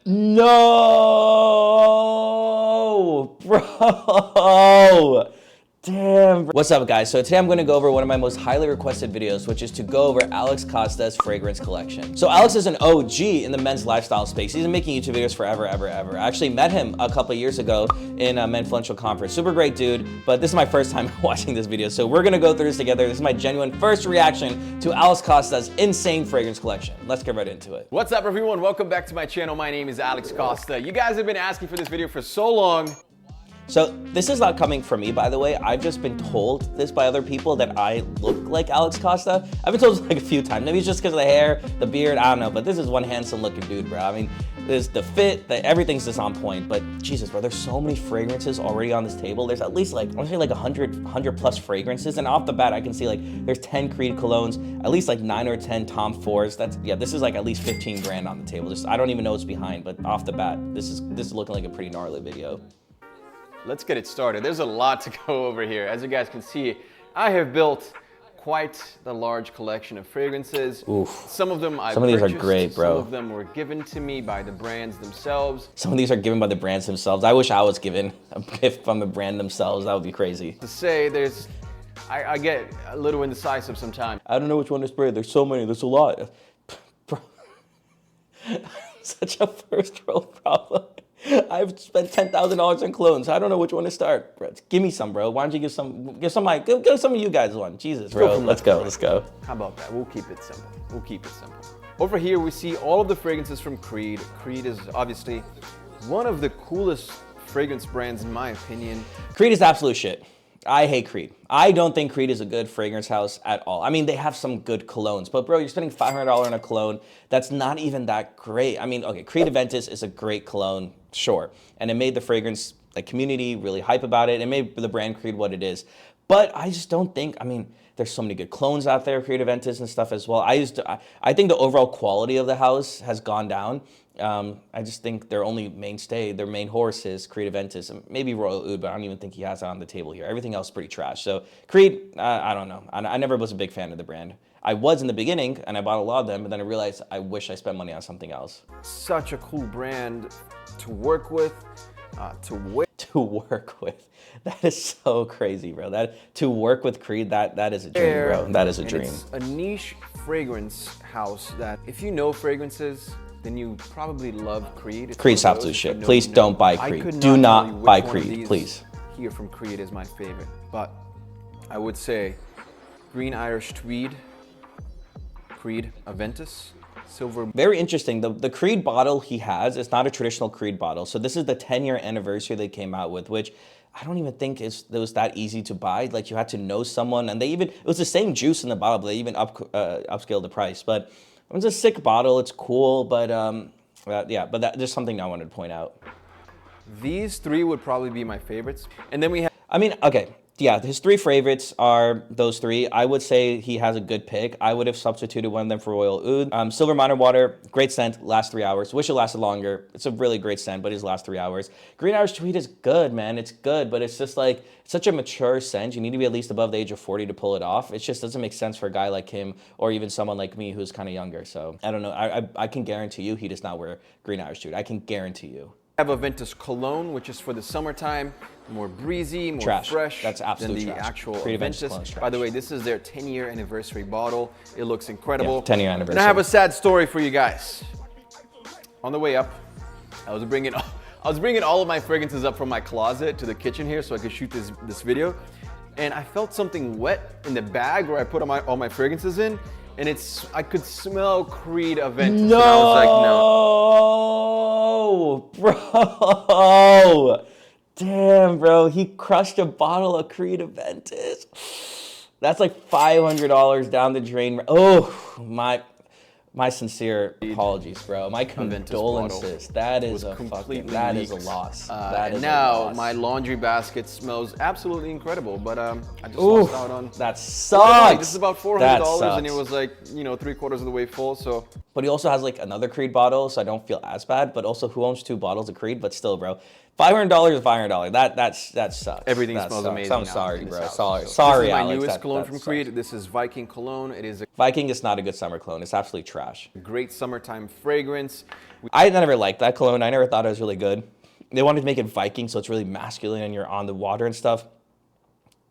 No, bro. Damn. What's up, guys? So today I'm going to go over one of my most highly requested videos, which is to go over Alex Costa's fragrance collection. So Alex is an OG in the men's lifestyle space. He's been making YouTube videos forever. I actually met him a couple of years ago in a Menfluential conference. Super great dude, but this is my first time watching this video. So we're going to go through this together. This is my genuine first reaction to Alex Costa's insane fragrance collection. Let's get right into it. What's up, everyone? Welcome back to my channel. My name is Alex Costa. You guys have been asking for this video for so long. So this is not coming from me, by the way. I've just been told this by other people that I look like Alex Costa. I've been told this like a few times. Maybe it's just because of the hair, the beard, I don't know. But this is one handsome looking dude, bro. I mean, there's the fit, everything's just on point. But Jesus, bro, there's so many fragrances already on this table. There's at least like, I want to say like 100 plus fragrances. And off the bat, I can see like there's 10 Creed colognes, at least like 9 or 10 Tom Fords. This is like at least 15 grand on the table. I don't even know what's behind, but off the bat, this is looking like a pretty gnarly video. Let's get it started. There's a lot to go over here. As you guys can see, I have built quite the large collection of fragrances. Oof. Some of them Some of these are great, bro. Some of them were given to me by the brands themselves. Some of these are given by the brands themselves. I wish I was given a gift from the brand themselves. That would be crazy. To say I get a little indecisive sometimes. I don't know which one to spray. There's so many. There's a lot. Bro. Such a first world problem. I've spent $10,000 on clones. I don't know which one to start, bro. Give me some, bro. Why don't you give some of you guys one? Jesus, bro. Let's go. How about that? We'll keep it simple. Over here, we see all of the fragrances from Creed. Creed is obviously one of the coolest fragrance brands, in my opinion. Creed is absolute shit. I hate Creed. I don't think Creed is a good fragrance house at all. I mean, they have some good colognes, but bro, you're spending $500 on a cologne that's not even that great. I mean, okay, Creed Aventus is a great cologne, sure. And it made the fragrance like community really hype about it. It made the brand Creed what it is. But I just don't think, I mean, there's so many good clones out there, Creed Aventus and stuff as well. I think the overall quality of the house has gone down. I just think their only mainstay, their main horse is Creed Aventus, and maybe Royal Oud, but I don't even think he has it on the table here. Everything else is pretty trash. So Creed, I don't know. I never was a big fan of the brand. I was in the beginning, and I bought a lot of them, but then I realized I wish I spent money on something else. Such a cool brand to work with, to work with. That is so crazy, bro. To work with Creed, that is a dream, bro. That is a dream. It's a niche fragrance house that if you know fragrances, then you probably love Creed. Creed's absolute shit. Please don't buy Creed. Do not buy Creed, please. Here from Creed is my favorite, but I would say Green Irish Tweed, Creed Aventus, Silver. Very interesting. The Creed bottle he has is not a traditional Creed bottle. So this is the 10-year anniversary they came out with, which I don't even think it was that easy to buy. Like, you had to know someone, and it was the same juice in the bottle, but they even upscaled the price. But it was a sick bottle. It's cool, but that's just something I wanted to point out. These three would probably be my favorites. And then we have, I mean, okay. Yeah, his three favorites are those three. I would say he has a good pick. I would have substituted one of them for Royal Oud. Silver Miner Water, great scent, lasts 3 hours. Wish it lasted longer. It's a really great scent, but it lasts 3 hours. Green Irish Tweed is good, man. It's good, but it's just like, it's such a mature scent. You need to be at least above the age of 40 to pull it off. It just doesn't make sense for a guy like him or even someone like me who's kind of younger. So I don't know. I can guarantee you he does not wear Green Irish Tweed. I can guarantee you. I have Aventus Cologne, which is for the summertime, more breezy, more fresh. That's absolutely than the trash. actual Aventus. By the way, this is their 10-year anniversary bottle. It looks incredible. Yeah, 10-year anniversary. And I have a sad story for you guys. On the way up, I was bringing all of my fragrances up from my closet to the kitchen here so I could shoot this video. And I felt something wet in the bag where I put all my fragrances in. And I could smell Creed Aventus. No, and I was like, no. Bro. Damn, bro. He crushed a bottle of Creed Aventus. That's like $500 down the drain. Oh, my sincere apologies, bro. My condolences. That is a loss. Now my laundry basket smells absolutely incredible, but I just lost out on. That sucks. This is about $400, and it was like, you know, 3/4 of the way full. So. But he also has like another Creed bottle, so I don't feel as bad. But also, who owns 2 bottles of Creed? But still, bro, $500 is $500. That sucks. Everything smells amazing. I'm sorry, bro. Sorry, this is my Alex. newest cologne from Creed. This is Viking Cologne. It is Viking is not a good summer cologne. It's absolutely trash. trash. Great summertime fragrance. I never liked that cologne. I never thought it was really good. They wanted to make it Viking, so it's really masculine and you're on the water and stuff.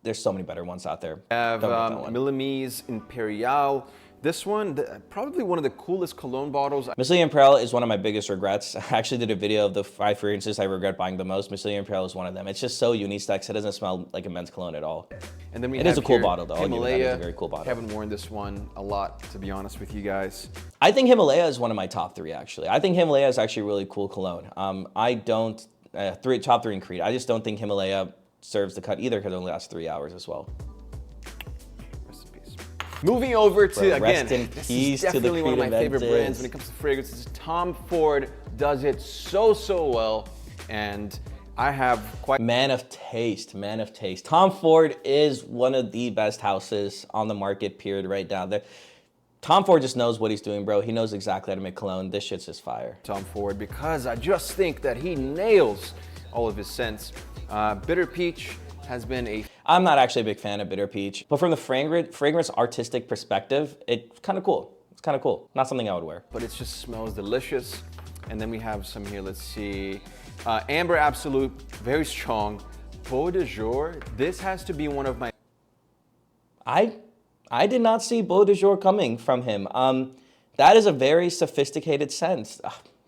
There's so many better ones out there. We have Don't make that one. Milanese Imperial. This one, probably one of the coolest cologne bottles. Missile Imperial is one of my biggest regrets. I actually did a video of the 5 fragrances I regret buying the most. Missile Imperial is one of them. It's just so unisex. It doesn't smell like a men's cologne at all. And then it is a cool bottle, though. I'll give you that. It is a very cool bottle. Haven't worn this one a lot, to be honest with you guys. I think Himalaya is one of my top 3, actually. I think Himalaya is actually a really cool cologne. I don't, top 3 in Creed. I just don't think Himalaya serves the cut either because it only lasts 3 hours as well. Moving over to, again, this is definitely one of my favorite brands when it comes to fragrances. Tom Ford does it so well, and I have quite... Man of taste, man of taste. Tom Ford is one of the best houses on the market, period, right down there. Tom Ford just knows what he's doing, bro. He knows exactly how to make cologne. This shit's just fire. Tom Ford, because I just think that he nails all of his scents. Bitter Peach has been a... I'm not actually a big fan of Bitter Peach, but from the fragrance artistic perspective, it's kind of cool. It's kind of cool. Not something I would wear. But it just smells delicious. And then we have some here, let's see. Amber Absolute, very strong. Beau de Jour, this has to be one of my... I did not see Beau de Jour coming from him. That is a very sophisticated scent.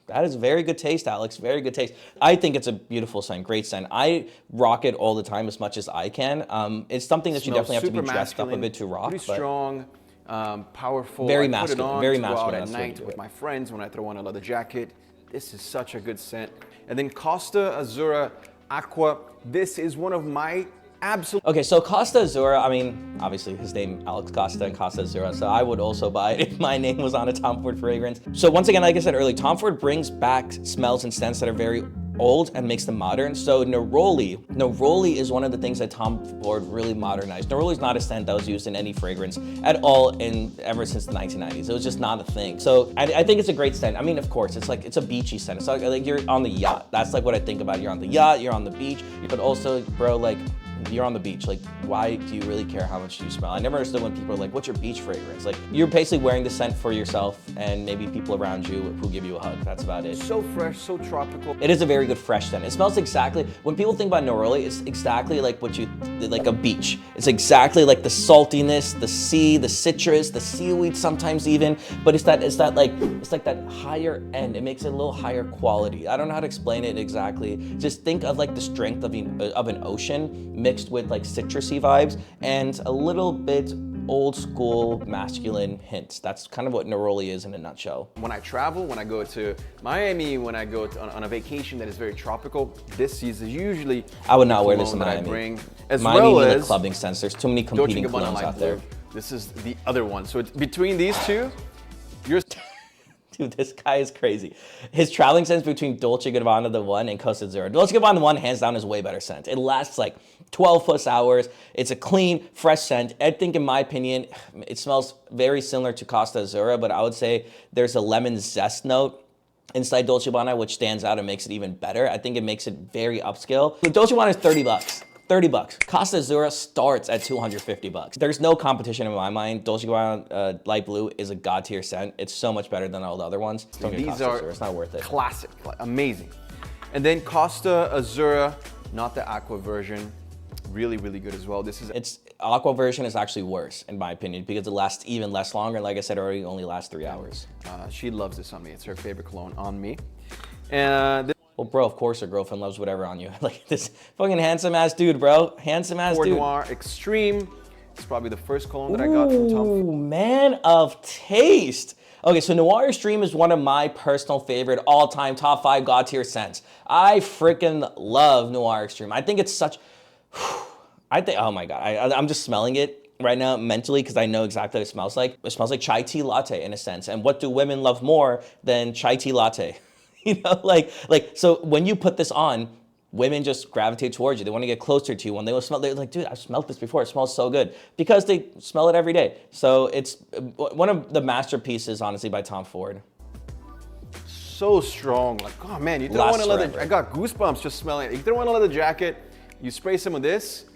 That is very good taste, Alex. Very good taste. I think it's a beautiful scent, great scent. I rock it all the time as much as I can. It's something that you definitely have to be dressed up a bit to rock. Pretty strong, powerful. Very I masculine. Put it on very to masculine. Go out at night with my friends when I throw on a leather jacket. This is such a good scent. And then Costa Azzurra Aqua. This is one of my absolute... Okay, so Costa Azzurra, I mean, obviously his name, Alex Costa and Costa Azzurra, so I would also buy it if my name was on a Tom Ford fragrance. So once again, like I said earlier, Tom Ford brings back smells and scents that are very old and makes them modern. So Neroli is one of the things that Tom Ford really modernized. Neroli is not a scent that was used in any fragrance at all ever since the 1990s. It was just not a thing. So I think it's a great scent. I mean, of course, it's a beachy scent. It's like you're on the yacht. That's like what I think about. You're on the yacht, you're on the beach, but also, bro, like, you're on the beach. Like, why do you really care how much you smell? I never understood when people are like, what's your beach fragrance? Like, you're basically wearing the scent for yourself and maybe people around you who give you a hug. That's about it. So fresh, so tropical. It is a very good fresh scent. It smells exactly, when people think about Neroli, it's exactly like like a beach. It's exactly like the saltiness, the sea, the citrus, the seaweed sometimes even, but it's like that higher end. It makes it a little higher quality. I don't know how to explain it exactly. Just think of like the strength of an ocean mixed with like citrusy vibes and a little bit old school masculine hints. That's kind of what Neroli is in a nutshell. When I travel, when I go to Miami, when I go on a vacation that is very tropical, this is usually I would not wear this in Miami. I bring, as Miami well in as the clubbing sense. There's too many competing colognes out there. This is the other one. So it's between these two, you're... Dude, this guy is crazy. His traveling scents between Dolce & Gabbana the 1 and Costa Azzurra. Dolce & Gabbana the 1, hands down, is way better scent. It lasts like 12 plus hours. It's a clean, fresh scent. I think, in my opinion, it smells very similar to Costa Azzurra, but I would say there's a lemon zest note inside Dolce & Gabbana, which stands out and makes it even better. I think it makes it very upscale. Dolce & Gabbana is 30 bucks. 30 bucks. Costa Azzurra starts at 250 bucks. There's no competition in my mind. Dolce & Gabbana Light Blue is a god tier scent. It's so much better than all the other ones. So these are it's not worth it. Classic, amazing. And then Costa Azzurra, not the aqua version, really, really good as well. Its aqua version is actually worse in my opinion because it lasts even less longer. Like I said already, only lasts 3 hours. She loves this on me. It's her favorite cologne on me. And well, bro, of course her girlfriend loves whatever on you. Like this fucking handsome ass dude, bro. Handsome ass dude. Noir Extreme. It's probably the first cologne that I got from Tom Ford. Man of taste. Okay, so Noir Extreme is one of my personal favorite all-time top 5 god tier scents. I freaking love Noir Extreme. I think it's such, oh my God, I'm just smelling it right now mentally because I know exactly what it smells like. It smells like chai tea latte in a sense. And what do women love more than chai tea latte? You know, so when you put this on, women just gravitate towards you. They want to get closer to you. When they smell, they're like, dude, I've smelled this before. It smells so good because they smell it every day. So it's one of the masterpieces, honestly, by Tom Ford. So strong. Like, oh man, you throw on a leather, I got goosebumps just smelling it. You throw on a leather jacket, you spray some of this,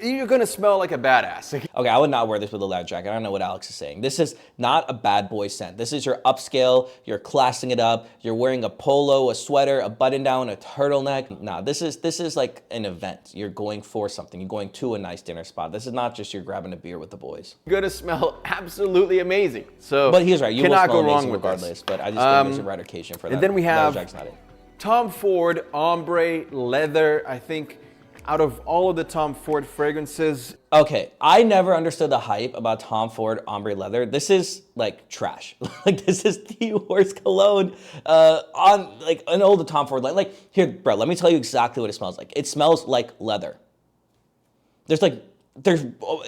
you're gonna smell like a badass. Okay, I would not wear this with a leather jacket. I don't know what Alex is saying. This is not a bad boy scent. This is your upscale, you're classing it up, you're wearing a polo, a sweater, a button down, a turtleneck. Nah, this is like an event. You're going for something. You're going to a nice dinner spot. This is not just you're grabbing a beer with the boys. You're gonna smell absolutely amazing. So, but he's right, you will cannot smell go wrong amazing with regardless, this. but I just think there's a right occasion for that. And then we have leather jacket's not it. Tom Ford Ombre Leather. I think out of all of the Tom Ford fragrances, okay, I never understood the hype about Tom Ford Ombre Leather. This is like trash. Like this is the worst cologne on like an old Tom Ford. Like here, bro, let me tell you exactly what it smells like. It smells like leather. There's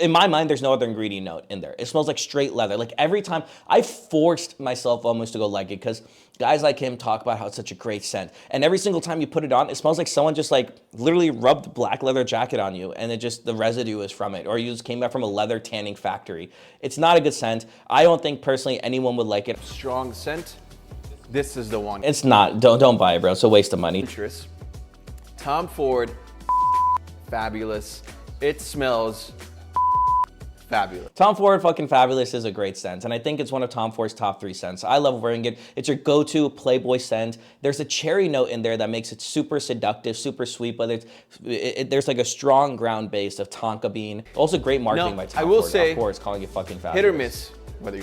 in my mind, there's no other ingredient note in there. It smells like straight leather. Like every time, I forced myself almost to go like it because guys like him talk about how it's such a great scent. And every single time you put it on, it smells like someone just like literally rubbed black leather jacket on you and it just, the residue is from it. Or you just came back from a leather tanning factory. It's not a good scent. I don't think personally anyone would like it. strong scent. This is the one. It's not, don't buy it, bro. It's a waste of money. Interest. Tom Ford, fabulous. It smells fabulous. Tom Ford fucking fabulous is a great scent, and I think it's one of Tom Ford's top 3 scents. I love wearing it. It's your go-to Playboy scent. There's a cherry note in there that makes it super seductive, super sweet, but there's like a strong ground base of tonka bean. Also great marketing by Tom I will Ford, say, of course, calling it fucking fabulous. hit or miss, whether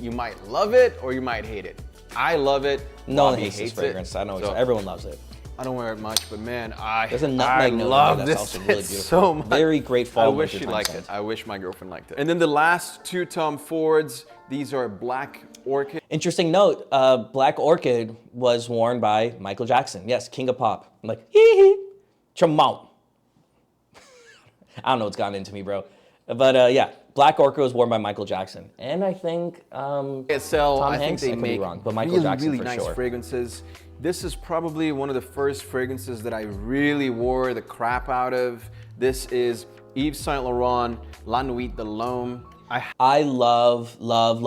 you might love it or you might hate it. I love it. No one Bobby hates this it. fragrance. I know So, everyone loves it. I don't wear it much, but man, There's a I nutmeg note in love there this that's also really scent beautiful. so much. Very great fall. I wish she wintertime liked scent. it. I wish my girlfriend liked it. And then the last 2 Tom Fords, these are Black Orchid. Interesting note, Black Orchid was worn by Michael Jackson. Yes, King of Pop. I'm like, hee hee, Chamon. I don't know what's gotten into me, bro. But yeah, Black Orchid was worn by Michael Jackson. And I think YSL, Tom I Hanks, think I they could be make wrong, but Michael really, Jackson really for nice sure. fragrances. This is probably one of the first fragrances that I really wore the crap out of. This is Yves Saint Laurent La Nuit de l'Homme. I love La Nuit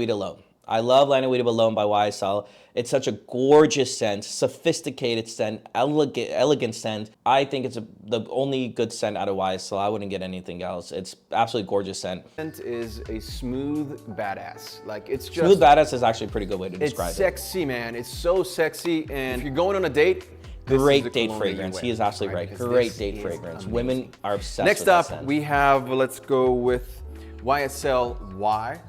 de l'Homme. I love La Nuit de l'Homme by YSL. It's such a gorgeous scent, sophisticated scent, elegant scent. I think it's the only good scent out of YSL. I wouldn't get anything else. It's absolutely gorgeous scent. Scent is a smooth badass. Like it's just Smooth badass is actually a pretty good way to describe it's it. sexy, man. It's so sexy, and if you're going on a date, this is Great the date cologne that you fragrance. wear, He is absolutely right. Because Great this date is fragrance. amazing. Women are obsessed Next with that up, scent. we have, let's go with YSL Y.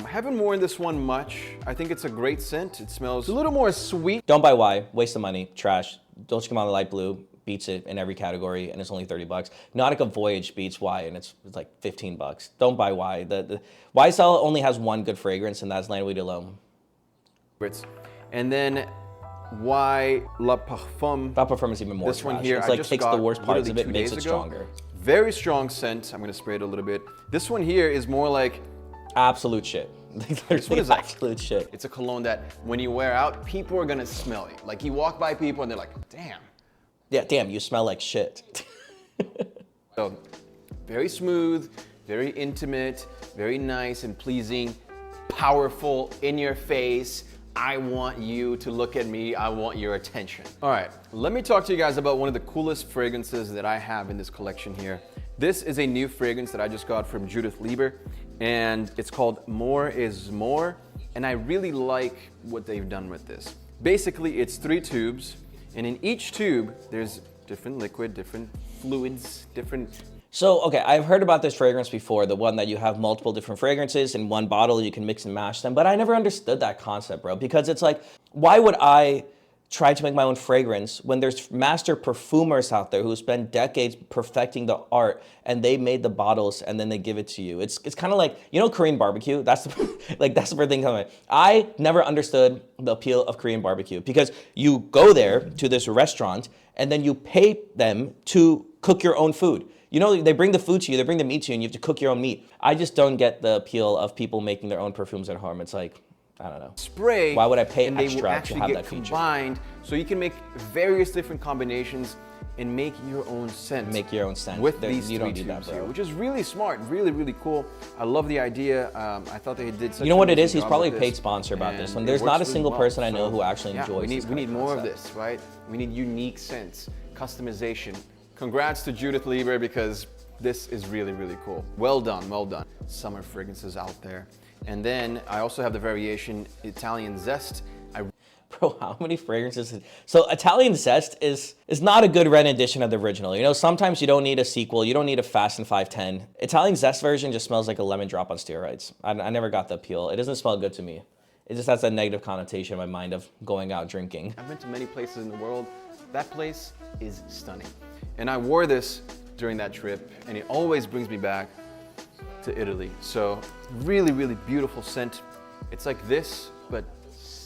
Haven't worn this one much. I think it's a great scent. It smells a little more sweet. Don't buy Y. Waste of money. Trash. Dolce & Gabbana Light Blue beats it in every category, and it's only $30. Nautica Voyage beats Y, and it's like $15. Don't buy Y. The YSL only has one good fragrance, and that's La Nuit de l'Homme. And then Y La Parfum. That Parfum is even more This one trash. here, It's I like just takes got the worst parts of literally it, 2 makes days it ago. stronger. Very strong scent. I'm gonna spray it a little bit. This one here is more like Absolute shit. This one is like absolute shit. It's a cologne that when you wear out, people are gonna smell it. Like you walk by people and they're like, damn. Yeah, damn, you smell like shit. So very smooth, very intimate, very nice and pleasing, powerful, in your face. I want you to look at me. I want your attention. All right, let me talk to you guys about one of the coolest fragrances that I have in this collection here. This is a new fragrance that I just got from Judith Lieber, and it's called More is More. And I really like what they've done with this. Basically, it's 3 tubes, and in each tube, there's different liquid, different fluids, different. So, okay, I've heard about this fragrance before, the one that you have multiple different fragrances in one bottle, you can mix and match them, but I never understood that concept, bro, because it's like, why would I try to make my own fragrance when there's master perfumers out there who spend decades perfecting the art and they made the bottles and then they give it to you? It's kind of like, you know, Korean barbecue. That's the, like that's the first thing coming. I never understood the appeal of Korean barbecue because you go there to this restaurant and then you pay them to cook your own food. You know, they bring the food to you, they bring the meat to you, and you have to cook your own meat. I just don't get the appeal of people making their own perfumes at home. It's like, I don't know. Spray. Why would I pay and they extra will to actually have get that feature? combined, so you can make various different combinations and make your own scent. Make your own scent. with There- these you 3 don't need that, tubes here, bro. which is really smart, really, really cool. I love the idea. I thought they did such You know an what it amazing is? He's job probably a with paid this, sponsor about this and one. it There's works not a really single well. person I know So, who actually yeah, enjoys we this need kind of more of concept. this, right? We need unique scents, customization. Congrats to Judith Lieber because this is really, really cool. Well done, well done. Summer fragrances out there. And then I also have the variation Italian Zest. Bro, how many fragrances? So Italian Zest is not a good red edition of the original. You know, sometimes you don't need a sequel. You don't need a Fast and 510. Italian Zest version just smells like a lemon drop on steroids. I never got the appeal. It doesn't smell good to me. It just has a negative connotation in my mind of going out drinking. I've been to many places in the world. That place is stunning. And I wore this during that trip, and it always brings me back to Italy. So really, really beautiful scent. It's like this, but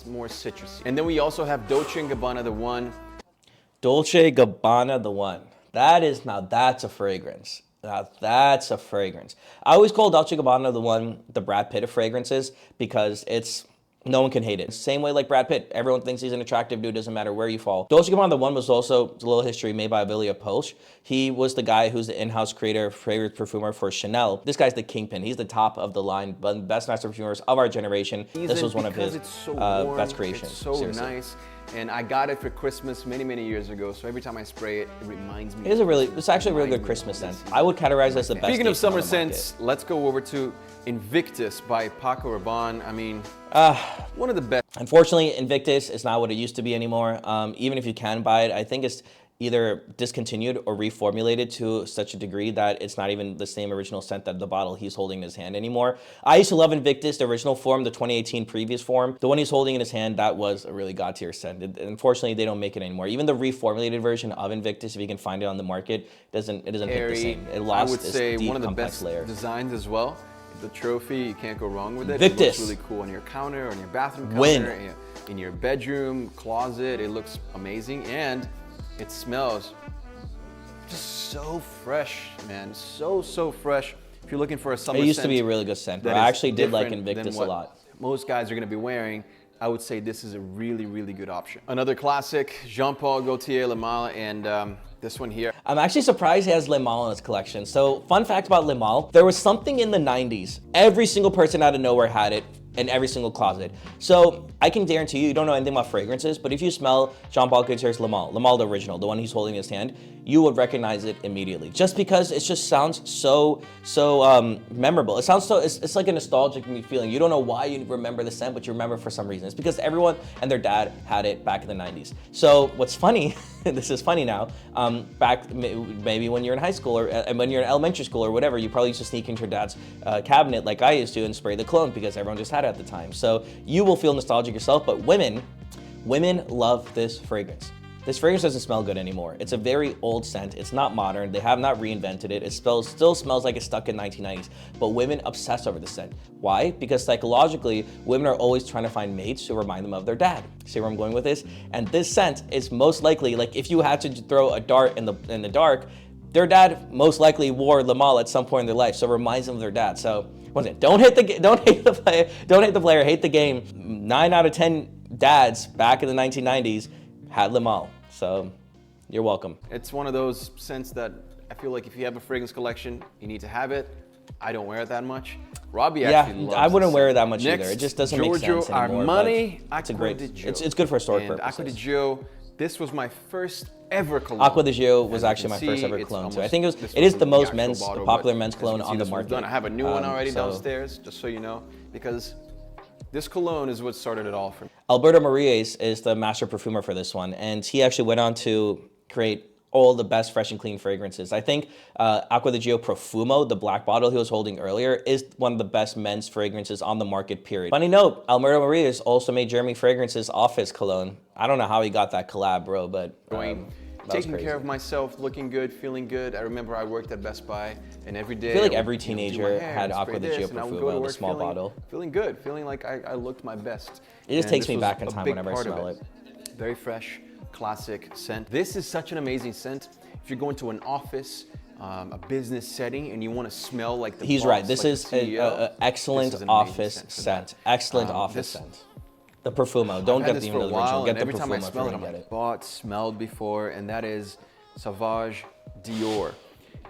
more citrusy. And then we also have Dolce & Gabbana The One. Dolce & Gabbana The One. That's a fragrance. Now that's a fragrance. I always call Dolce & Gabbana The One the Brad Pitt of fragrances because no one can hate it. Same way like Brad Pitt. Everyone thinks he's an attractive dude, doesn't matter where you fall. Dolce & Gabbana The One was also a little history made by Vilja Polch. He was the guy who's the in-house creator, fragrance perfumer for Chanel. This guy's the kingpin. He's the top of the line, best master perfumers of our generation. This was one of his best creations. It's so seriously. nice. And I got it for Christmas many, many years ago. So every time I spray it, it reminds me. It's actually a really good Christmas scent. I would categorize it as the best. Speaking of summer scents, let's go over to Invictus by Paco Rabanne. I mean, one of the best. Unfortunately, Invictus is not what it used to be anymore. Even if you can buy it, I think it's either discontinued or reformulated to such a degree that it's not even the same original scent that the bottle he's holding in his hand anymore. I used to love Invictus, the original form, the 2018 previous form. The one he's holding in his hand, that was a really god-tier scent. Unfortunately, they don't make it anymore. Even the reformulated version of Invictus, if you can find it on the market, it doesn't hit the same. It lost I would say deep, one of the complex best layer. designs as well. The trophy, you can't go wrong with it. Invictus. It looks really cool on your counter, on your bathroom counter, in your bedroom, closet. It looks amazing, and it smells just so fresh, man. So fresh. If you're looking for a summer scent. It used to be a really good scent, but I actually did like Invictus a lot. Most guys are gonna be wearing. I would say this is a really, really good option. Another classic, Jean-Paul Gaultier Le Male, and this one here. I'm actually surprised he has Le Male in his collection. So, fun fact about Le Male, there was something in the 90s. Every single person out of nowhere had it in every single closet. So, I can guarantee you don't know anything about fragrances, but if you smell Jean-Paul Gaultier's Le Male the original, the one he's holding in his hand, you would recognize it immediately. Just because it just sounds so memorable. It sounds it's like a nostalgic feeling. You don't know why you remember the scent, but you remember for some reason. It's because everyone and their dad had it back in the 90s. So what's funny, this is funny now, back maybe when you're in high school or when you're in elementary school or whatever, you probably used to sneak into your dad's cabinet like I used to and spray the cologne because everyone just had it at the time. So you will feel nostalgic yourself, but women love this fragrance. This fragrance doesn't smell good anymore. It's a very old scent. It's not modern. They have not reinvented it. It still smells like it's stuck in 1990s, but women obsess over the scent. Why? Because psychologically, women are always trying to find mates who remind them of their dad. See where I'm going with this? And this scent is most likely, like if you had to throw a dart in the dark, their dad most likely wore Le Male at some point in their life, so it reminds them of their dad. So, once again, don't hate the player, hate the game. 9 out of 10 dads back in the 1990s had Le Male, so you're welcome. It's one of those scents that I feel like if you have a fragrance collection, you need to have it. I don't wear it that much. Robbie actually loves I wouldn't wear it that much Next, either. It just doesn't make sense anymore. Armani, it's a great. It's good for historic purposes. Acqua di Gio. This was my first ever cologne. Acqua di Gio was actually my first ever cologne too. I think it is the most popular men's cologne on the market. I have a new one already downstairs, just so you know, because this cologne is what started it all for me. Alberto Morillas is the master perfumer for this one, and he actually went on to create all the best fresh and clean fragrances. I think Acqua di Gio Profumo, the black bottle he was holding earlier, is one of the best men's fragrances on the market, period. Funny note, Alberto Morillas also made Jeremy Fragrance's Office cologne. I don't know how he got that collab, bro, but taking care of myself, looking good, feeling good. I remember I worked at Best Buy, and every day I feel like every teenager had Acqua di Gio Profumo, the small bottle. Feeling good, feeling like I looked my best. It just takes me back in time whenever I smell it. Very fresh, classic scent. This is such an amazing scent. If you're going to an office, a business setting, and you want to smell like the He's boss, right. This like is an excellent office scent. Excellent office scent. The Profumo. Don't get the original. Get the Profumo if you want to get it. Bought, smelled before, and that is Sauvage Dior.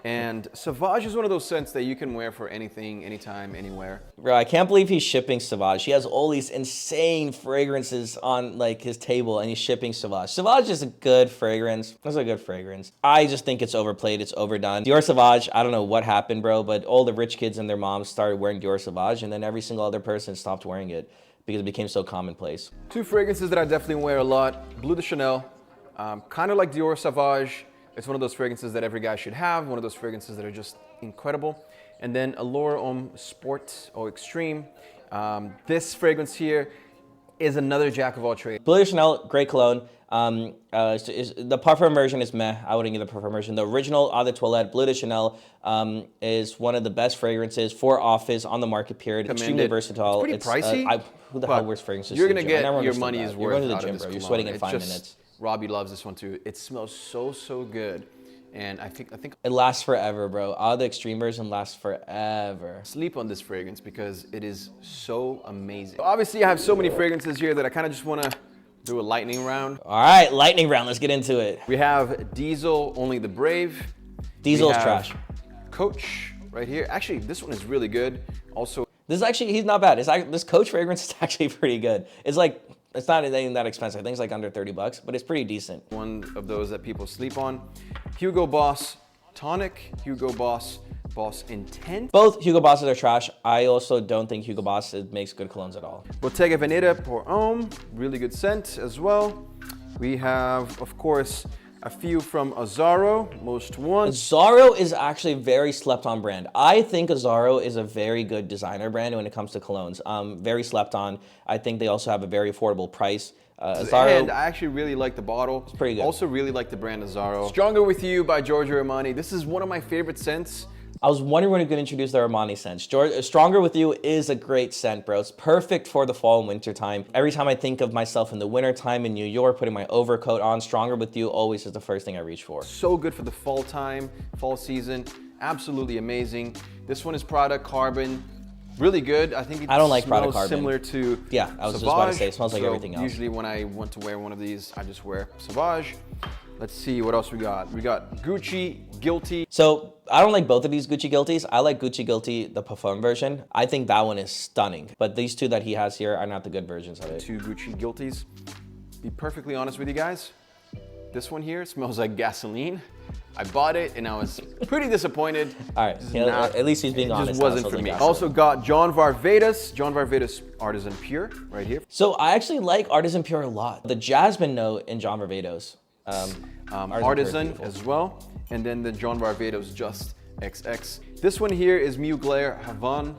And Sauvage is one of those scents that you can wear for anything, anytime, anywhere. Bro, I can't believe he's shipping Sauvage. He has all these insane fragrances on like his table, and he's shipping Sauvage. Sauvage is a good fragrance. It's a good fragrance. I just think it's overplayed. It's overdone. Dior Sauvage, I don't know what happened, bro, but all the rich kids and their moms started wearing Dior Sauvage, and then every single other person stopped wearing it because it became so commonplace. Two fragrances that I definitely wear a lot. Bleu de Chanel, kind of like Dior Sauvage. It's one of those fragrances that every guy should have, one of those fragrances that are just incredible. And then Allure Homme Sport or Extreme. This fragrance here is another jack of all trades. Bleu de Chanel, great cologne. The parfum version is meh. I wouldn't get the parfum version. The original Eau de Toilette Bleu de Chanel is one of the best fragrances for office on the market. Period. Extremely versatile. It's pretty pricey. Who the hell wears fragrances? You're to gonna the gym? get your money's worth. You're going to the out gym, of this bro. You're cologne. sweating in It's 5 just- minutes. Robbie loves this one too. It smells so good, and I think It lasts forever, bro. The extreme version lasts forever. sleep on this fragrance because it is so amazing. Obviously, I have so many fragrances here that I kind of just want to do a lightning round. All right, lightning round. Let's get into it. We have Diesel, Only the Brave. Diesel's We have trash. Coach right here. Actually, this one is really good. Also, This is actually, he's not bad. This Coach fragrance is actually pretty good. It's not anything that expensive. I think it's like under 30 bucks, but it's pretty decent. one of those that people sleep on. Hugo Boss Tonic, Hugo Boss Intense. Both Hugo Bosses are trash. I also don't think Hugo Boss makes good colognes at all. Bottega Veneta Pour Homme, really good scent as well. We have, of course, a few from Azzaro, Most One. Azzaro is actually a very slept on brand. I think Azzaro is a very good designer brand when it comes to colognes. Very slept on. I think they also have a very affordable price. Azzaro, And I actually really like the bottle. It's pretty good. Also really like the brand Azzaro. Stronger With You by Giorgio Armani. This is one of my favorite scents. I was wondering when you could introduce the Armani scent. Stronger With You is a great scent, bro. It's perfect for the fall and winter time. Every time I think of myself in the winter time in New York, putting my overcoat on, Stronger With You always is the first thing I reach for. So good for the fall time, fall season. Absolutely amazing. This one is Prada Carbon. Really good. I think it I don't like Prada smells Carbon. similar to Yeah, I was just about to say, it smells like So everything else. Usually when I want to wear one of these, I just wear Sauvage. Let's see what else we got. We got Gucci Guilty. So I don't like both of these Gucci Guilties. I like Gucci Guilty, the parfum version. I think that one is stunning. But these two that he has here are not the good versions of it. Two Gucci Guilties. Be perfectly honest with you guys. This one here smells like gasoline. I bought it and I was pretty disappointed. All right, yeah, at least he's being honest. It just now. It wasn't smells for like me. gasoline. Also got John Varvatos Artisan Pure right here. So I actually like Artisan Pure a lot. The jasmine note in John Varvatos. Artisan Pure is as well. And then the John Varvatos Just XX. This one here is Mugler Havane.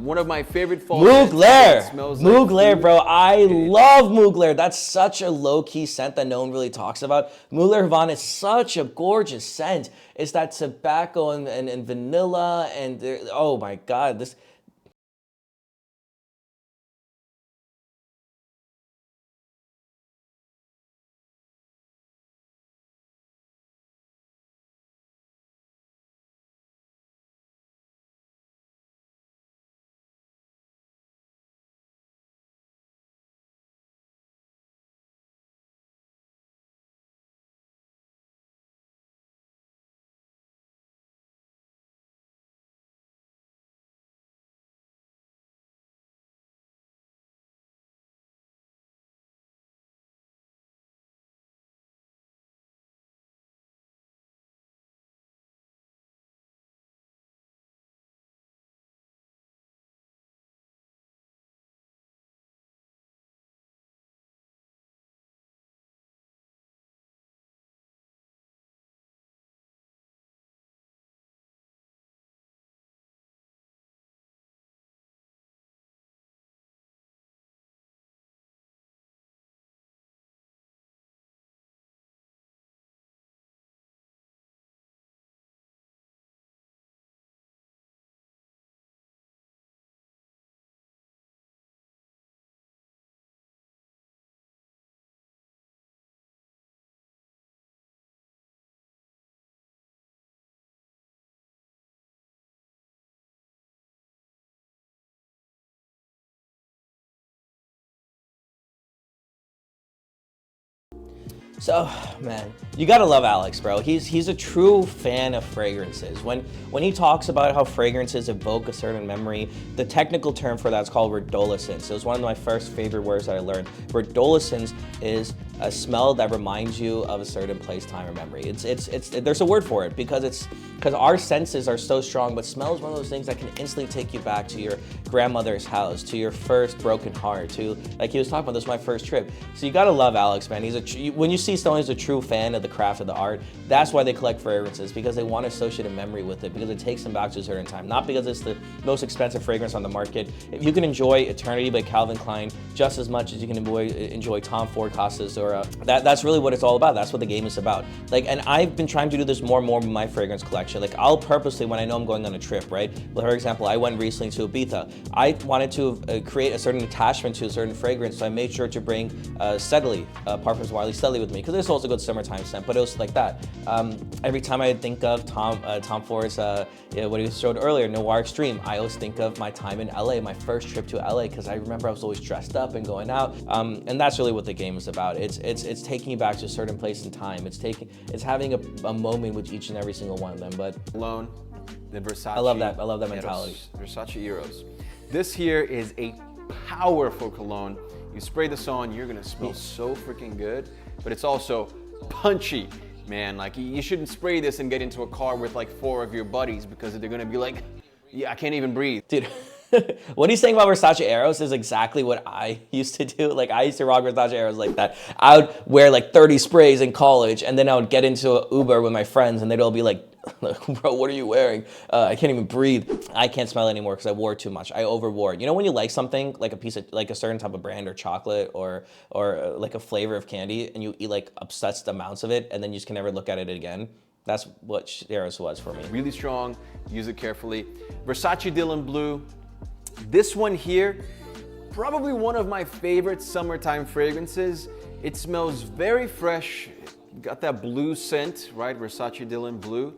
One of my favorite fall scents. It Mugler! smells like Mugler, food. bro. I love Mugler. That's such a low-key scent that no one really talks about. Mugler Havane is such a gorgeous scent. It's that tobacco and vanilla and oh my God, this So, man, you gotta love Alex, bro. He's a true fan of fragrances. When he talks about how fragrances evoke a certain memory, the technical term for that is called redolescence. It was one of my first favorite words that I learned. Redolescence is a smell that reminds you of a certain place, time, or memory. There's a word for it because our senses are so strong, but smell is one of those things that can instantly take you back to your grandmother's house, to your first broken heart, to, like he was talking about, this was my first trip. So you gotta love Alex, man. When you see someone who's a true fan of the craft of the art, that's why they collect fragrances, because they want to associate a memory with it, because it takes them back to a certain time, not because it's the most expensive fragrance on the market. If you can enjoy Eternity by Calvin Klein just as much as you can enjoy Tom Ford Costas, or that's really what it's all about. That's what the game is about. Like, and I've been trying to do this more and more with my fragrance collection. Like, I'll purposely, when I know I'm going on a trip, right? Well, for example, I went recently to Ibiza. I wanted to create a certain attachment to a certain fragrance, so I made sure to bring Steadily, Parfums Wiley Steadily with me, because it's also a good summertime scent, but it was like that. Every time I think of Tom Ford's, what he showed earlier, Noir Extreme, I always think of my time in LA, my first trip to LA, because I remember I was always dressed up and going out, and that's really what the game is about. It's taking you back to a certain place in time. It's having a moment with each and every single one of them. But Cologne, the Versace. I love that mentality. Versace Eros. This here is a powerful cologne. You spray this on, you're gonna smell so freaking good, but it's also punchy, man. Like, you shouldn't spray this and get into a car with like 4 of your buddies, because they're gonna be like, yeah, I can't even breathe. Dude, what he's saying about Versace Eros is exactly what I used to do. Like, I used to rock Versace Eros like that. I would wear like 30 sprays in college, and then I would get into an Uber with my friends, and they'd all be like, bro, what are you wearing? I can't even breathe. I can't smell anymore because I wore too much. I overwore it. You know when you like something, like a certain type of brand or chocolate or like a flavor of candy, and you eat like obsessed amounts of it, and then you just can never look at it again? That's what Eros was for me. Really strong, use it carefully. Versace Dylan Blue. This one here, probably one of my favorite summertime fragrances. It smells very fresh, got that blue scent, right? Versace Dylan Blue.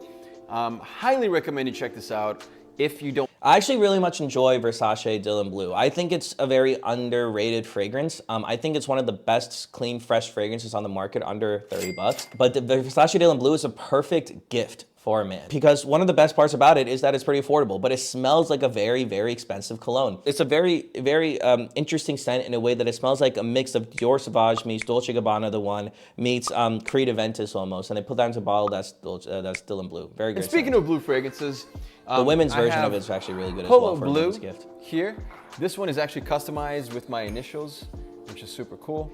Highly recommend you check this out if you don't. I actually really much enjoy Versace Dylan Blue. I think it's a very underrated fragrance. I think it's one of the best clean, fresh fragrances on the market, under 30 bucks. But the Versace Dylan Blue is a perfect gift for a man, because one of the best parts about it is that it's pretty affordable, but it smells like a very, very expensive cologne. It's a very, very interesting scent in a way that it smells like a mix of Dior Sauvage meets Dolce & Gabbana, the one, meets Creed Aventus almost, and they put that into a bottle that's Dylan Blue. Very good. And speaking of blue fragrances, the women's version of it is actually really good as Polo well for a Blue women's gift. Here, this one is actually customized with my initials, which is super cool.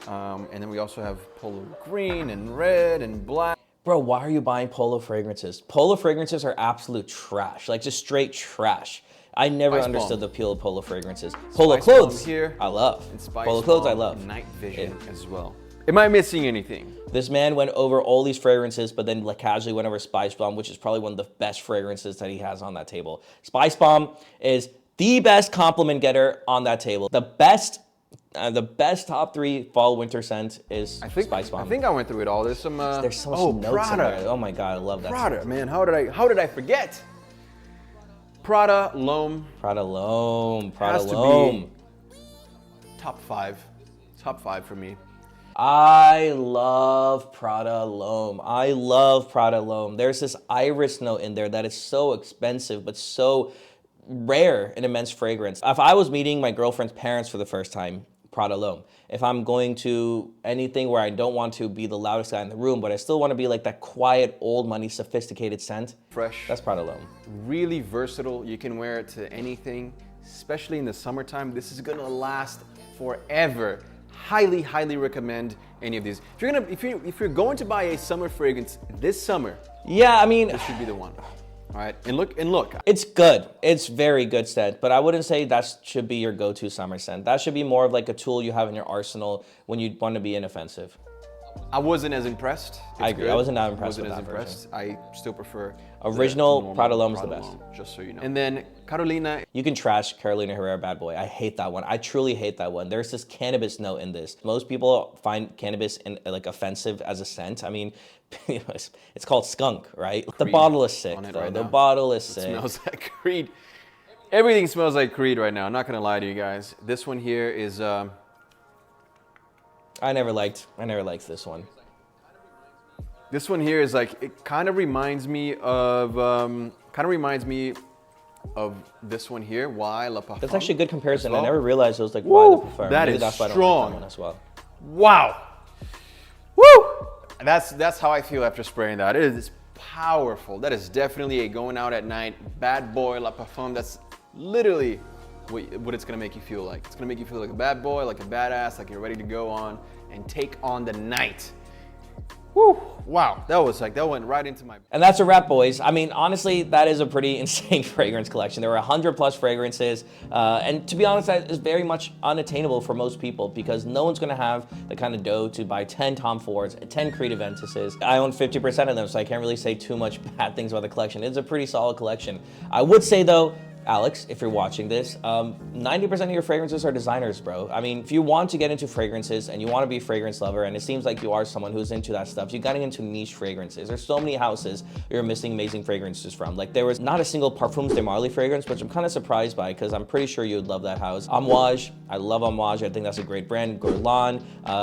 And then we also have Polo Green and red and black. Bro, why are you buying Polo fragrances? Polo fragrances are absolute trash, like just straight trash. I never Spice understood Bomb. the appeal of Polo fragrances. Polo Spice clothes, Bomb here. I love. And Spice Polo clothes, I Bomb love. Night Vision as well. Am I missing anything? This man went over all these fragrances, but then like casually went over Spice Bomb, which is probably one of the best fragrances that he has on that table. Spice Bomb is the best compliment getter on that table. The best top 3 fall winter scent is Spice Bomb. I think I went through it all. There's so much notes Prada. in there. Oh my god, I love that. Prada, man, how did I forget? Prada L'Homme. Prada L'Homme. Has to be top 5 for me. I love Prada L'Homme. I love Prada L'Homme. There's this iris note in there that is so expensive, but so rare and immense fragrance. If I was meeting my girlfriend's parents for the first time, Prada L'Homme. If I'm going to anything where I don't want to be the loudest guy in the room, but I still want to be like that quiet, old money, sophisticated scent, fresh. That's Prada L'Homme. Really versatile. You can wear it to anything, especially in the summertime. This is gonna last forever. Highly, highly recommend any of these. If you're going to buy a summer fragrance this summer, yeah, I mean, this should be the one. All right, and look. It's good. It's very good scent, but I wouldn't say that should be your go-to summer scent. That should be more of like a tool you have in your arsenal when you want to be inoffensive. I wasn't as impressed. I agree. Good. I wasn't that impressed with that version. I still prefer original Prada L'Homme is the best. Just so you know. And then Carolina. You can trash Carolina Herrera Bad Boy. I hate that one. I truly hate that one. There's this cannabis note in this. Most people find cannabis like offensive as a scent. I mean, it's called skunk, right? The bottle is sick, bro. The bottle is sick. It smells like Creed. Everything smells like Creed right now. I'm not gonna lie to you guys. This one here is. I never liked this one. This one here is like, it kind of reminds me of this one here, Why La Parfum. That's actually a good comparison. Well. I never realized it was like Why La Parfum. That Maybe is that's why I don't strong. like that one as well. Wow. Woo! That's how I feel after spraying that. It is powerful. That is definitely a going out at night, bad boy La Parfum. That's literally what it's gonna make you feel like. It's gonna make you feel like a bad boy, like a badass, like you're ready to go on and take on the night. Woo! Wow, that went right into my... And that's a wrap, boys. I mean, honestly, that is a pretty insane fragrance collection. There were 100+ fragrances, and to be honest, that is very much unattainable for most people because no one's gonna have the kind of dough to buy 10 Tom Fords, 10 Creed Aventuses. I own 50% of them, so I can't really say too much bad things about the collection. It's a pretty solid collection. I would say though, Alex, if you're watching this, 90% of your fragrances are designers, bro. I mean, if you want to get into fragrances and you want to be a fragrance lover, and it seems like you are someone who's into that stuff, you got to get into niche fragrances. There's so many houses you're missing amazing fragrances from. Like, there was not a single Parfums de Marly fragrance, which I'm kind of surprised by because I'm pretty sure you would love that house. Amouage, I love Amouage. I think that's a great brand. Guerlain,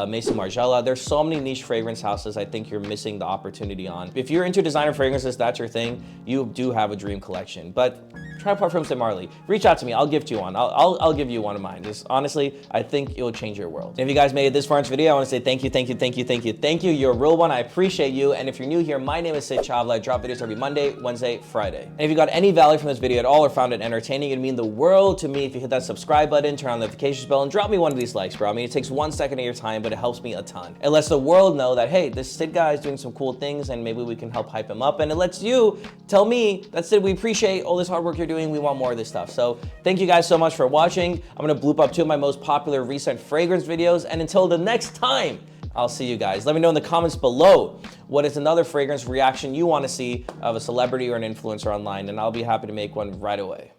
Maison Margiela. There's so many niche fragrance houses I think you're missing the opportunity on. If you're into designer fragrances, that's your thing, you do have a dream collection. But try Parfums de Marly. Reach out to me. I'll gift you one. I'll give you one of mine. Just honestly, I think it will change your world. And if you guys made it this far into the video, I want to say thank you, thank you, thank you, thank you, thank you. You're a real one. I appreciate you. And if you're new here, my name is Sid Chavla. I drop videos every Monday, Wednesday, Friday. And if you got any value from this video at all or found it entertaining, it'd mean the world to me if you hit that subscribe button, turn on the notifications bell, and drop me one of these likes, bro. I mean, it takes 1 second of your time, but it helps me a ton. It lets the world know that, hey, this Sid guy is doing some cool things and maybe we can help hype him up. And it lets you tell me that, Sid, we appreciate all this hard work you're doing. We want more of this stuff. So thank you guys so much for watching. I'm gonna bloop up 2 of my most popular recent fragrance videos. And until the next time, I'll see you guys. Let me know in the comments below what is another fragrance reaction you want to see of a celebrity or an influencer online, and I'll be happy to make one right away.